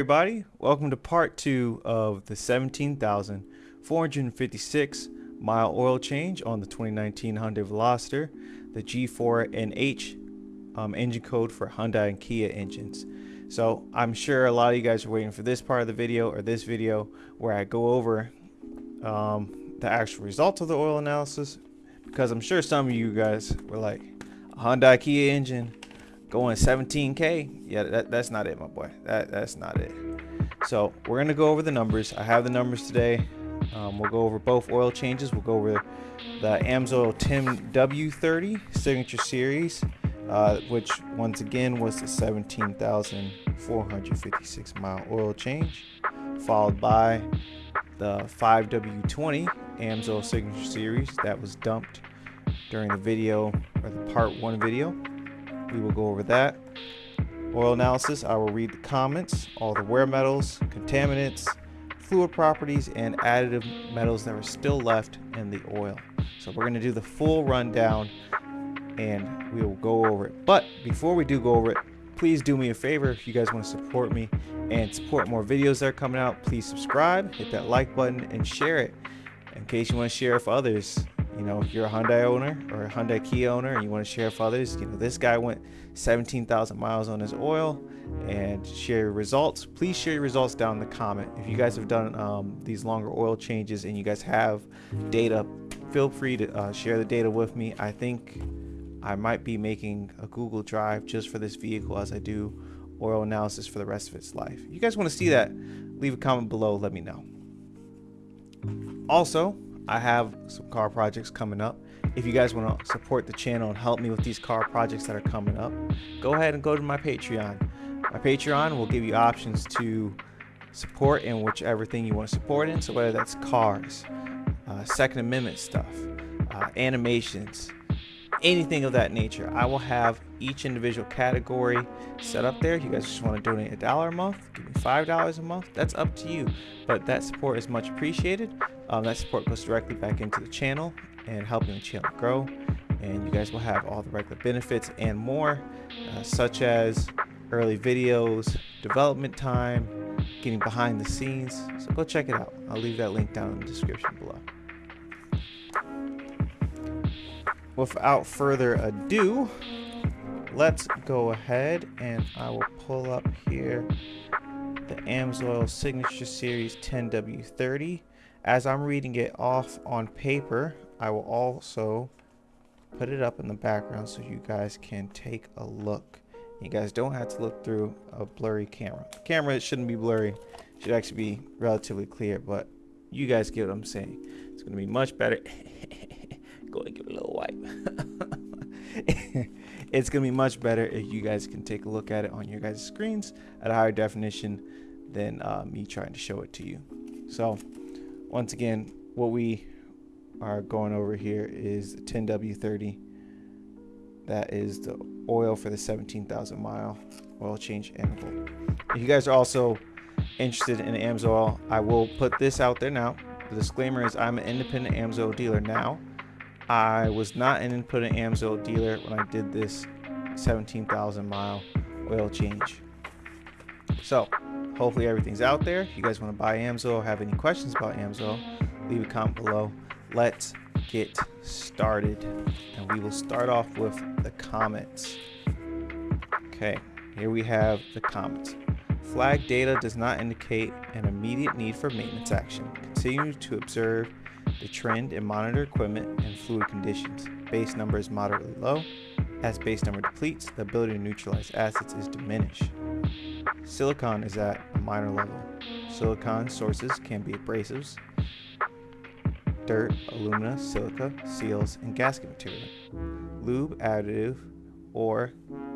Everybody, welcome to part 2 of the 17,456 mile oil change on the 2019 Hyundai Veloster, the G4H engine code for Hyundai and Kia engines. So I'm sure a lot of you guys are waiting for this part of the video or this video where I go over the actual results of the oil analysis, because I'm sure some of you guys were like, a Hyundai Kia engine going 17K? Yeah, that's not it, my boy. That's not it. So we're gonna go over the numbers. I have the numbers today. We'll go over both oil changes. We'll go over the Amsoil W30 Signature Series, which once again was the 17,456 mile oil change, followed by the 5W20 Amsoil Signature Series that was dumped during the video, or the part 1 video. We will go over that. Oil analysis, I will read the comments, all the wear metals, contaminants, fluid properties, and additive metals that are still left in the oil. So we're going to do the full rundown and we will go over it. But before we do go over it, please do me a favor. If you guys want to support me and support more videos that are coming out, please subscribe, hit that like button, and share it in case you want to share it for others. You know, if you're a Hyundai owner or a Hyundai Kia owner and you want to share with others, you know, this guy went 17,000 miles on his oil, and share your results. Please share your results down in the comment. If you guys have done these longer oil changes and you guys have data, feel free to share the data with me. I think I might be making a Google Drive just for this vehicle as I do oil analysis for the rest of its life. If you guys want to see that, leave a comment below, let me know. Also, I have some car projects coming up. If you guys want to support the channel and help me with these car projects that are coming up, go ahead and go to my Patreon. My Patreon will give you options to support in whichever thing you want to support in. So whether that's cars, Second Amendment stuff, animations, anything of that nature, I will have each individual category set up there. If you guys just want to donate $1 a month, give me $5 a month, that's up to you. But that support is much appreciated. That support goes directly back into the channel and helping the channel grow, and you guys will have all the regular benefits and more, such as early videos, development time, getting behind the scenes. So go check it out. I'll leave that link down in the description below. Without further ado, let's go ahead and I will pull up here the Amsoil Signature Series 10W30. As I'm reading it off on paper, I will also put it up in the background so you guys can take a look. You guys don't have to look through a blurry camera. The camera shouldn't be blurry. It should actually be relatively clear, but you guys get what I'm saying. It's going to be much better. Go and give it a little wipe. It's going to be much better if you guys can take a look at it on your guys' screens at a higher definition than me trying to show it to you. So once again, what we are going over here is the 10W30. That is the oil for the 17,000 mile oil change interval. If you guys are also interested in Amsoil, I will put this out there now. The disclaimer is I'm an independent Amsoil dealer now. I was not an independent Amsoil dealer when I did this 17,000 mile oil change. So hopefully everything's out there. If you guys want to buy Amsoil or have any questions about Amsoil, leave a comment below. Let's get started, and we will start off with the comments. Okay, here we have the comments. Flag data does not indicate an immediate need for maintenance action. Continue to observe the trend and monitor equipment and fluid conditions. Base number is moderately low. As base number depletes, the ability to neutralize acids is diminished. Silicon is at a minor level. Silicon sources can be abrasives, dirt, alumina, silica, seals, and gasket material. Lube, additive, or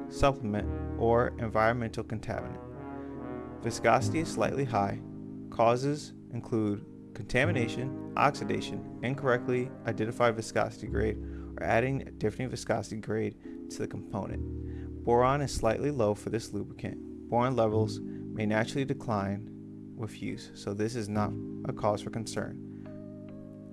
supplement, or environmental contaminant. Viscosity is slightly high. Causes include contamination, oxidation, incorrectly identified viscosity grade, or adding a different viscosity grade to the component. Boron is slightly low for this lubricant. Boron levels may naturally decline with use, so this is not a cause for concern.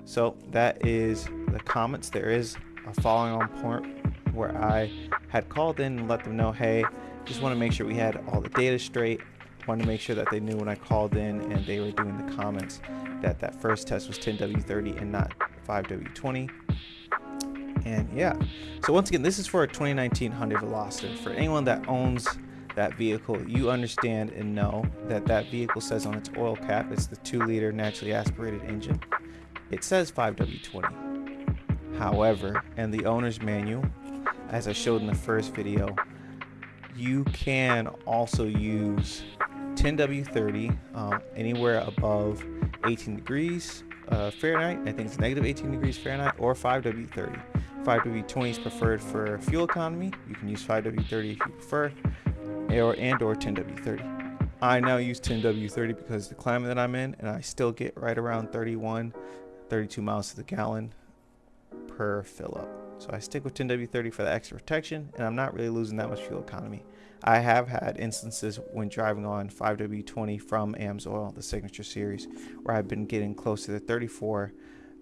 So that is the comments. There is a following on point where I had called in and let them know, hey, just want to make sure we had all the data straight. wanted to make sure that they knew when I called in and they were doing the comments that that first test was 10W30 and not 5W20. And yeah, so once again, this is for a 2019 Hyundai Veloster. For anyone that owns that vehicle, you understand and know that that vehicle says on its oil cap, it's the 2-liter naturally aspirated engine. It says 5W20. However, in the owner's manual, as I showed in the first video, you can also use 10W30 anywhere above 18 degrees Fahrenheit. I think it's negative 18 degrees Fahrenheit, or 5W30. 5W20 is preferred for fuel economy. You can use 5W30 if you prefer, or 10W30. I now use 10W30 because of the climate that I'm in, and I still get right around 31, 32 miles to the gallon per fill up. So I stick with 10W30 for the extra protection, and I'm not really losing that much fuel economy. I have had instances when driving on 5W20 from Amsoil, the Signature Series, where I've been getting close to the 34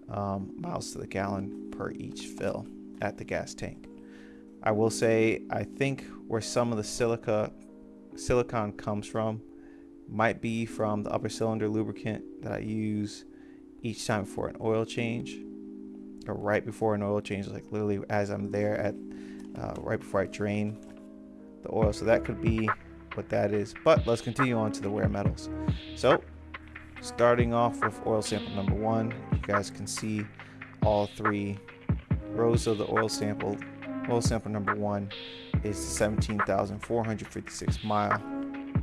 miles to the gallon per each fill at the gas tank. I will say, I think where some of the silicone comes from might be from the upper cylinder lubricant that I use each time for an oil change, or right before an oil change, like literally as I'm there at right before I drain the oil. So that could be what that is. But let's continue on to the wear metals. So starting off with oil sample number 1, you guys can see all 3 rows of the oil sample. Oil sample number 1 is the 17,456 mile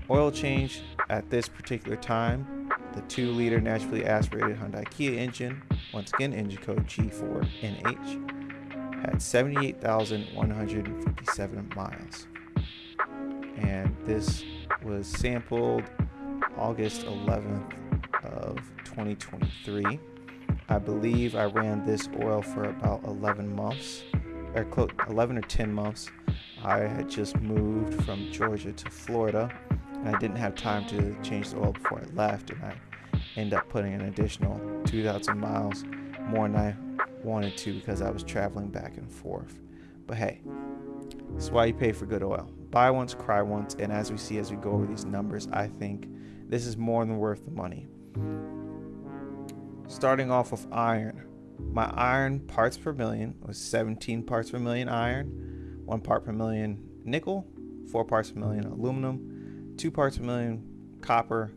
oil change. At this particular time, the 2-liter naturally aspirated Hyundai Kia engine, once again engine code G4NH, had 78,157 miles. And this was sampled August 11th of 2023. I believe I ran this oil for about 11 months, or 11 or 10 months. I had just moved from Georgia to Florida, and I didn't have time to change the oil before I left, and I ended up putting an additional 2,000 miles more than I wanted to because I was traveling back and forth. But hey, this is why you pay for good oil. Buy once, cry once, and as we see as we go over these numbers, I think this is more than worth the money. Starting off with iron. My iron parts per million was 17 parts per million iron, 1 part per million nickel, 4 parts per million aluminum, 2 parts per million copper,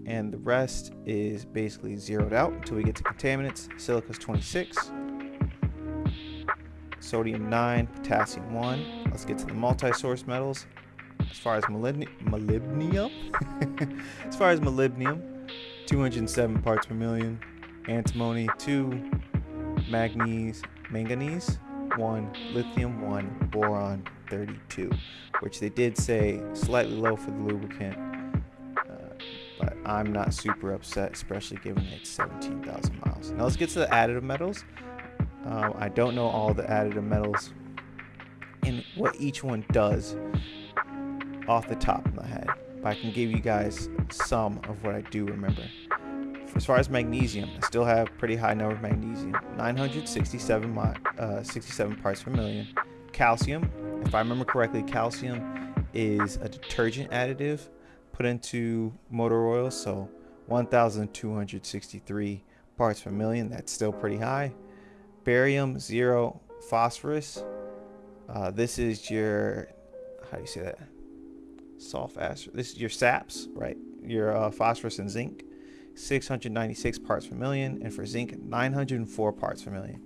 and the rest is basically zeroed out until we get to contaminants. Silica's 26, sodium 9, potassium 1. Let's get to the multi-source metals. As far as molybdenum, 207 parts per million, antimony 2, manganese 1, lithium 1, boron 32, which they did say slightly low for the lubricant, but I'm not super upset, especially given it's 17,000 miles. Now let's get to the additive metals. I don't know all the additive metals and what each one does off the top of my head, but I can give you guys some of what I do remember. As far as magnesium, I still have pretty high number of magnesium, 967 67 parts per million. Calcium, if I remember correctly, calcium is a detergent additive put into motor oil, so 1,263 parts per million. That's still pretty high. Barium 0, phosphorus. This is your, how do you say that? Sulfur. This is your saps, right? Your phosphorus and zinc, 696 parts per million, and for zinc, 904 parts per million.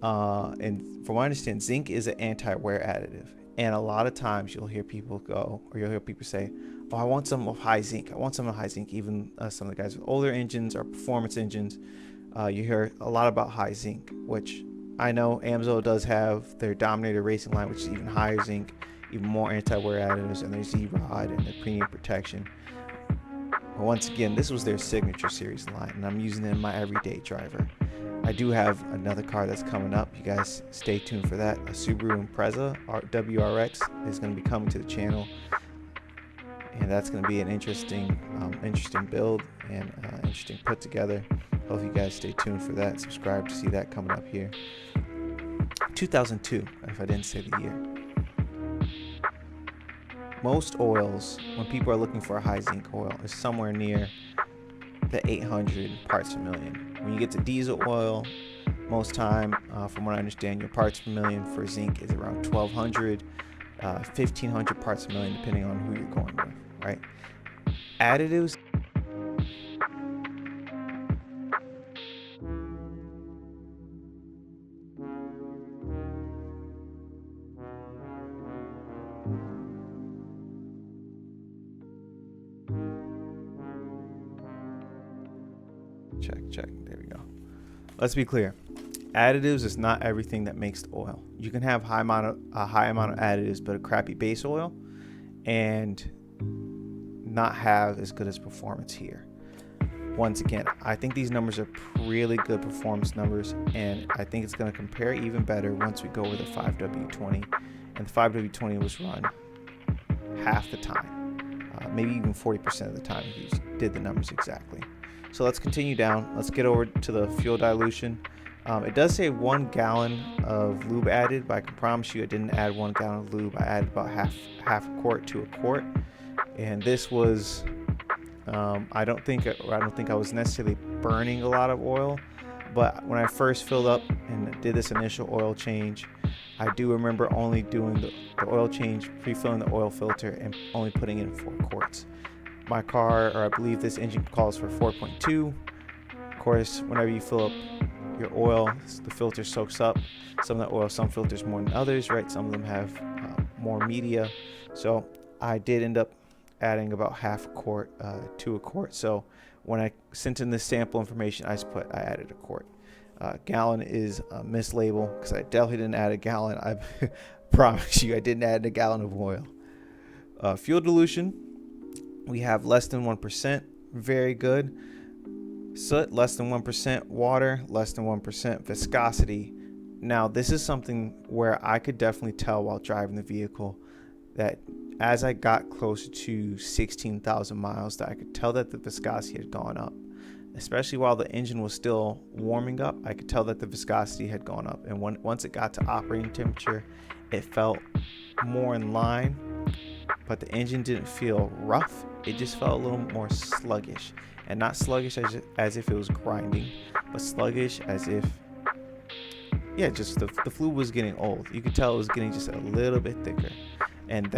And from what I understand, zinc is an anti-wear additive, and a lot of times you'll hear people go, or you'll hear people say, "Oh, I want some of high zinc. I want some of high zinc." Even some of the guys with older engines or performance engines, you hear a lot about high zinc, which I know Amsoil does have their Dominator racing line, which is even higher zinc, even more anti-wear additives, and their Z-Rod and their premium protection. But once again, this was their Signature Series line, and I'm using it in my everyday driver. I do have another car that's coming up. You guys stay tuned for that. A Subaru Impreza WRX is going to be coming to the channel, and that's going to be an interesting build and interesting put together. Hope you guys stay tuned for that. Subscribe to see that coming up here. 2002, if I didn't say the year. most oils, when people are looking for a high zinc oil, is somewhere near the 800 parts per million. When you get to diesel oil, most time, from what I understand, your parts per million for zinc is around 1200, 1500 parts per million, depending on who you're going with, right? Additives. Check. There we go. Let's be clear. Additives is not everything that makes the oil. You can have a high amount of additives, but a crappy base oil, and not have as good as performance here. Once again, I think these numbers are really good performance numbers, and I think it's going to compare even better once we go with the 5W20. And the 5W20 was run half the time, maybe even 40% of the time if you did the numbers exactly. So let's continue down. Let's get over to the fuel dilution. It does say 1 gallon of lube added, but I can promise you I didn't add 1 gallon of lube. I added about half a quart to a quart, and this was I don't think I was necessarily burning a lot of oil, but when I first filled up and did this initial oil change, I do remember only doing the oil change, pre-filling the oil filter, and only putting in 4 quarts. My car, or I believe this engine, calls for 4.2. Of course, whenever you fill up your oil, the filter soaks up some of the oil. Some filters more than others, right? Some of them have more media. So I did end up adding about half a quart to a quart. So when I sent in this sample information, I added a quart. Gallon is a mislabel because I definitely didn't add a gallon. I promise you I didn't add a gallon of oil. Fuel dilution, we have less than 1%, very good. Soot, less than 1%. Water, less than 1%. Viscosity. Now, this is something where I could definitely tell while driving the vehicle that as I got closer to 16,000 miles, that I could tell that the viscosity had gone up. Especially while the engine was still warming up, I could tell that the viscosity had gone up. And once it got to operating temperature, it felt more in line, but the engine didn't feel rough. It just felt a little more sluggish. And not sluggish as if it was grinding, but sluggish as if, yeah, just the fluid was getting old. You could tell it was getting just a little bit thicker. And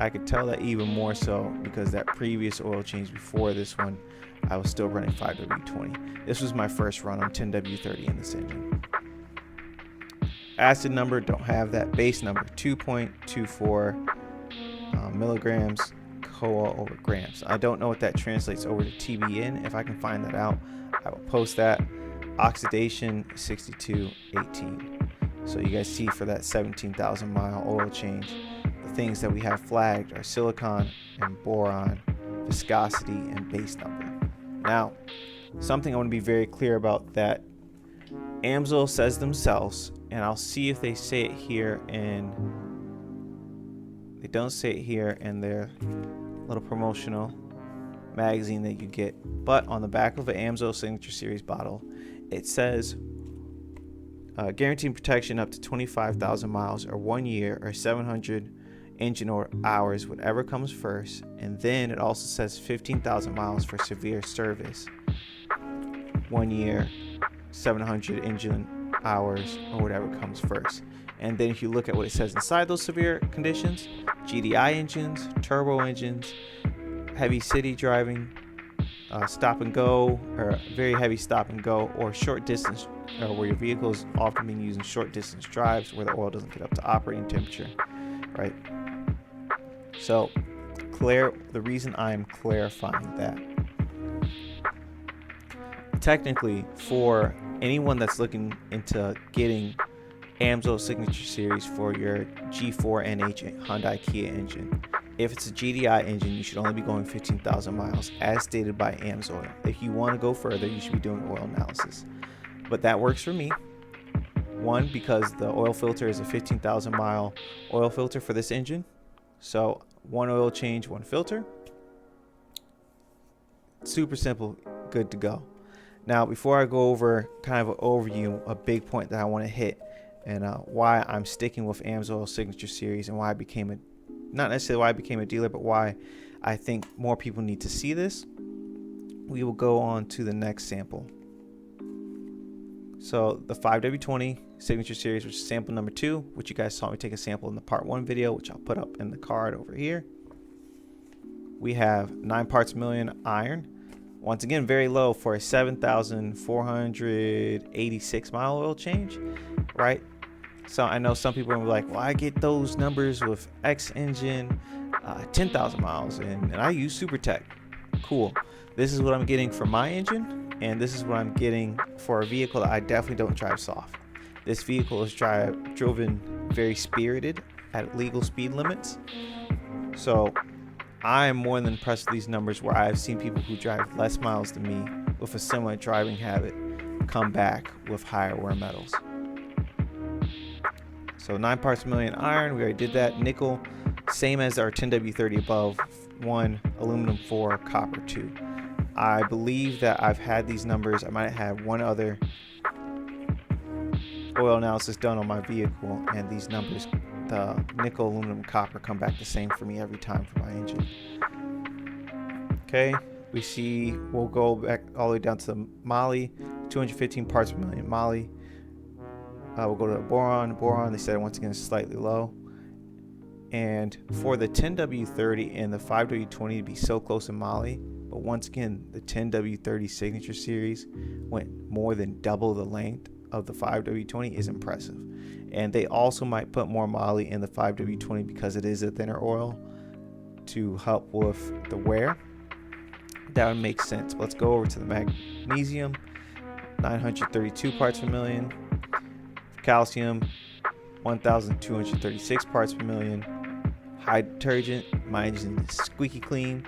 I could tell that even more so because that previous oil change before this one, I was still running 5W20. This was my first run on 10W30 in this engine. Acid number, don't have that. Base number, 2.24 milligrams COA over grams. I don't know what that translates over to TBN. If I can find that out, I will post that. Oxidation, 6218. So you guys see for that 17,000 mile oil change, the things that we have flagged are silicon and boron, viscosity, and base number. Now, something I want to be very clear about that Amsoil says themselves, and I'll see if they say it here they don't say it here in their little promotional magazine that you get, but on the back of an Amsoil Signature Series bottle, it says guaranteed protection up to 25,000 miles or 1 year or 700 engine or hours, whatever comes first. And then it also says 15,000 miles for severe service, 1 year, 700 engine hours, or whatever comes first. And then if you look at what it says inside those severe conditions, GDI engines, turbo engines, heavy city driving, stop and go, or very heavy stop and go, or short distance, where your vehicle is often being used in short distance drives where the oil doesn't get up to operating temperature, right? So the reason I'm clarifying that, technically, for anyone that's looking into getting Amsoil Signature Series for your G4NH Hyundai Kia engine, if it's a GDI engine, you should only be going 15,000 miles, as stated by Amsoil. If you want to go further, you should be doing oil analysis. But that works for me. One, because the oil filter is a 15,000 mile oil filter for this engine. So 1 oil change, 1 filter. Super simple, good to go. Now, before I go over kind of an overview, a big point that I want to hit, and why I'm sticking with Amsoil Signature Series and why I became not necessarily why I became a dealer, but why I think more people need to see this. We will go on to the next sample. So the 5W20 Signature Series, which is sample number 2, which you guys saw me take a sample in the part 1 video, which I'll put up in the card over here. We have 9 parts per million iron. Once again, very low for a 7,486 mile oil change, right? So I know some people will be like, well, I get those numbers with X engine, 10,000 miles, and I use Super Tech. Cool. This is what I'm getting for my engine, and this is what I'm getting for a vehicle that I definitely don't drive soft. This vehicle is driven very spirited at legal speed limits. So I am more than impressed with these numbers, where I've seen people who drive less miles than me with a similar driving habit come back with higher wear metals. So 9 parts per million iron, we already did that. Nickel, same as our 10W30 above, 1, aluminum 4, copper 2. I believe that I've had these numbers, I might have had one other oil analysis done on my vehicle, and these numbers, the nickel, aluminum, copper, come back the same for me every time for my engine. Okay, we see, we'll go back all the way down to the moly, 215 parts per million moly. We'll go to the boron. Boron, they said once again is slightly low. And for the 10W30 and the 5W20 to be so close in moly, but once again, the 10W30 Signature Series went more than double the length of the 5W20 is impressive. And they also might put more moly in the 5W20 because it is a thinner oil to help with the wear. That would make sense. Let's go over to the magnesium, 932 parts per million. Calcium, 1,236 parts per million. High detergent, my engine is squeaky clean.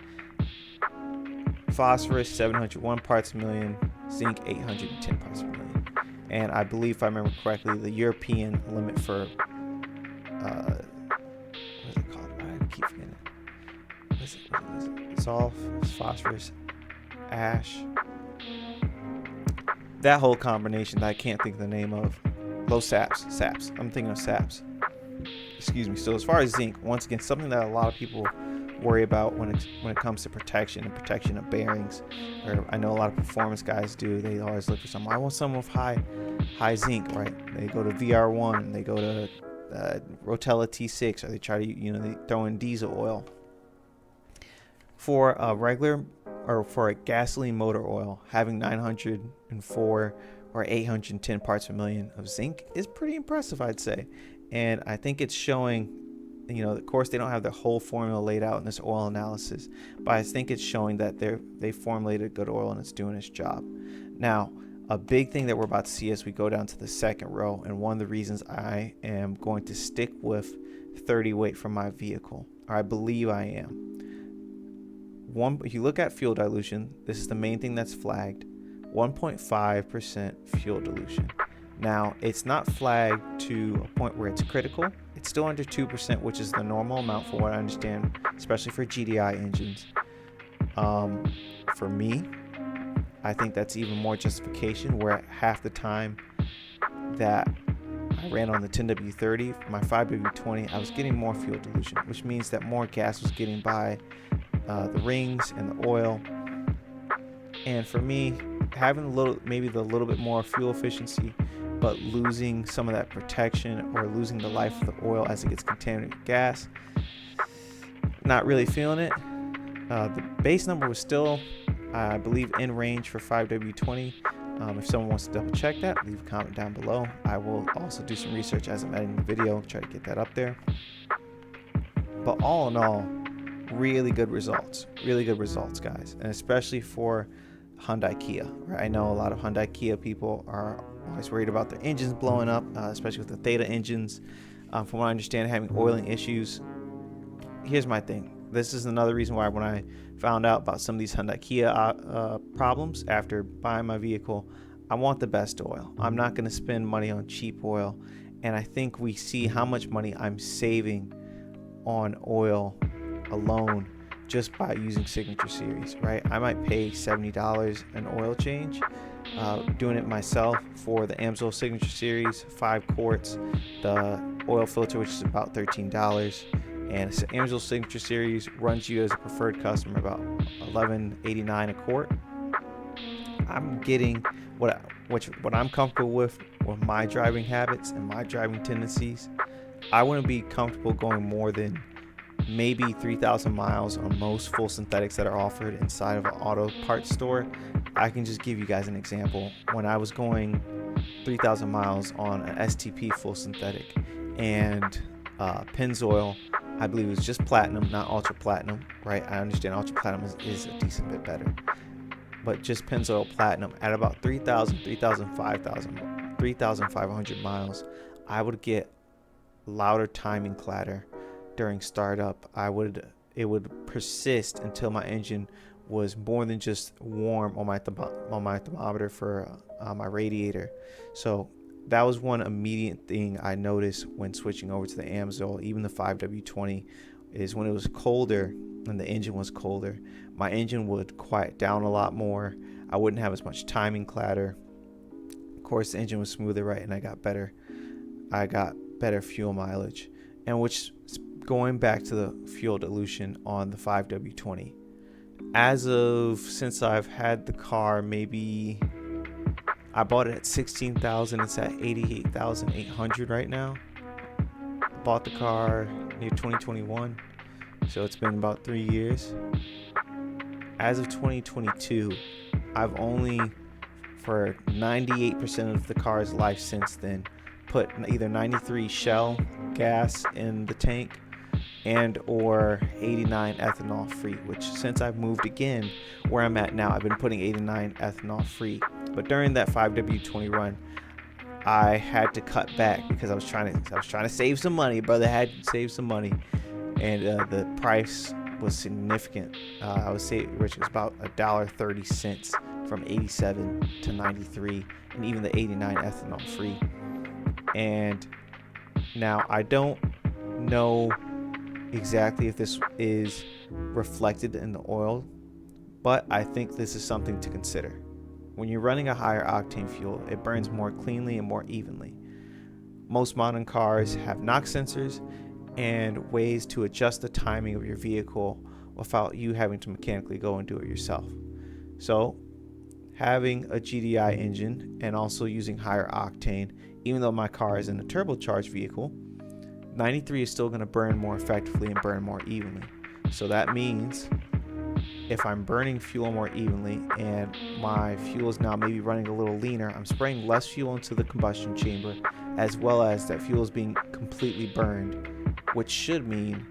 Phosphorus, 701 parts per million. Zinc, 810 parts per million. And I believe, if I remember correctly, the European limit for what is it called? I keep forgetting it. What is it? Sulf, phosphorus, ash. That whole combination that I can't think of the name of. Low saps. I'm thinking of saps. Excuse me. So as far as zinc, once again, something that a lot of people worry about when it comes to protection of bearings, or I know a lot of performance guys do. They always look for something. I want someone with high zinc, right? They go to VR1, they go to Rotella T6, or they try to, they throw in diesel oil. For a regular, or for a gasoline motor oil, having 904 or 810 parts per million of zinc is pretty impressive, I'd say. And I think it's showing, of course they don't have the whole formula laid out in this oil analysis, but I think it's showing that they formulated good oil and it's doing its job. Now, a big thing that we're about to see as we go down to the second row, and one of the reasons I am going to stick with 30 weight for my vehicle, or I believe I am. If you look at fuel dilution, this is the main thing that's flagged. 1.5% fuel dilution. Now, it's not flagged to a point where it's critical. It's still under 2%, which is the normal amount for what I understand, especially for GDI engines. For me, I think that's even more justification, where half the time that I ran on the 10W30, my 5W20, I was getting more fuel dilution, which means that more gas was getting by the rings and the oil. And for me, having maybe the little bit more fuel efficiency, but losing some of that protection or losing the life of the oil as it gets contaminated with gas, not really feeling it. The base number was still, I believe, in range for 5W20. If someone wants to double check that, leave a comment down below. I will also do some research as I'm editing the video, try to get that up there. But all in all, really good results, guys, and especially for Hyundai Kia, right? I know a lot of Hyundai Kia people are always worried about their engines blowing up, especially with the Theta engines. From what I understand, having oiling issues. Here's my thing. This is another reason why when I found out about some of these Hyundai Kia problems after buying my vehicle, I want the best oil. I'm not going to spend money on cheap oil, and I think we see how much money I'm saving on oil alone just by using Signature Series, right? I might pay $70 an oil change doing it myself for the Amsoil Signature Series, 5 quarts, the oil filter, which is about $13, and it's Amsoil Signature Series, runs you as a preferred customer about $11.89 a quart. I'm getting what I'm comfortable with my driving habits and my driving tendencies. I wouldn't be comfortable going more than maybe 3,000 miles on most full synthetics that are offered inside of an auto parts store. I can just give you guys an example. When I was going 3,000 miles on an STP full synthetic and Pennzoil, I believe it was just platinum, not ultra platinum, right? I understand ultra platinum is a decent bit better, but just Pennzoil platinum at about 3,500 miles, I would get louder timing clatter during startup. It would persist until my engine was more than just warm on my thermometer for my radiator. So that was one immediate thing I noticed when switching over to the Amsoil, even the 5W20, is when it was colder and the engine was colder, my engine would quiet down a lot more. I wouldn't have as much timing clatter. Of course, the engine was smoother, right? And I got better fuel mileage. And which, going back to the fuel dilution on the 5W20, since I've had the car, maybe I bought it at 16,000. It's at 88,800 right now. I bought the car near 2021, so it's been about 3 years. As of 2022, I've only, for 98% of the car's life since then, put either 93 Shell gas in the tank and or 89 ethanol free, which since I've moved again where I'm at now, I've been putting 89 ethanol free. But during that 5W20 run, I had to cut back because I was trying to save some money. Brother had to save some money, and the price was significant. I would say it was about $1.30 from 87 to 93, and even the 89 ethanol free. And now I don't know exactly if this is reflected in the oil, but I think this is something to consider. When you're running a higher octane fuel, it burns more cleanly and more evenly. Most modern cars have NOx sensors and ways to adjust the timing of your vehicle without you having to mechanically go and do it yourself. So having a GDI engine and also using higher octane, even though my car is in a turbocharged vehicle, 93 is still going to burn more effectively and burn more evenly. So that means if I'm burning fuel more evenly and my fuel is now maybe running a little leaner, I'm spraying less fuel into the combustion chamber, as well as that fuel is being completely burned, which should mean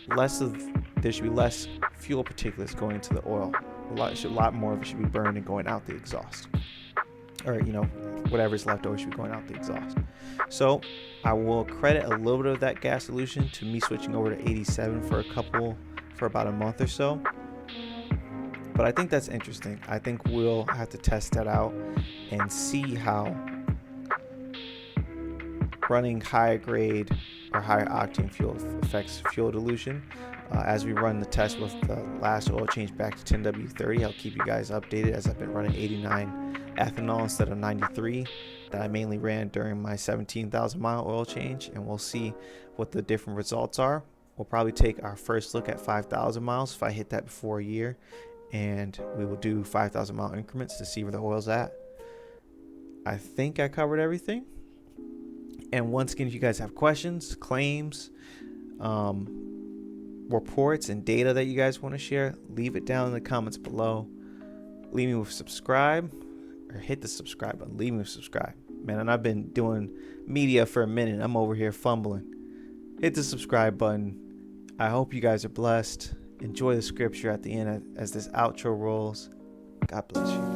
there should be less fuel particulates going into the oil. A lot more of it should be burned and going out the exhaust, or whatever's left over should be going out the exhaust. So I will credit a little bit of that gas dilution to me switching over to 87 for about a month or so. But I think that's interesting. I think we'll have to test that out and see how running higher grade or higher octane fuel affects fuel dilution. As we run the test with the last oil change back to 10W30, I'll keep you guys updated, as I've been running 89 ethanol instead of 93 that I mainly ran during my 17,000 mile oil change, and we'll see what the different results are. We'll probably take our first look at 5,000 miles if I hit that before a year, and we will do 5,000 mile increments to see where the oil's at. I think I covered everything. And once again, if you guys have questions, claims, reports, and data that you guys want to share, leave it down in the comments below. Leave me with subscribe, or hit the subscribe button. Leave me with subscribe. Man, and I've been doing media for a minute. I'm over here fumbling. Hit the subscribe button. I hope you guys are blessed. Enjoy the scripture at the end as this outro rolls. God bless you.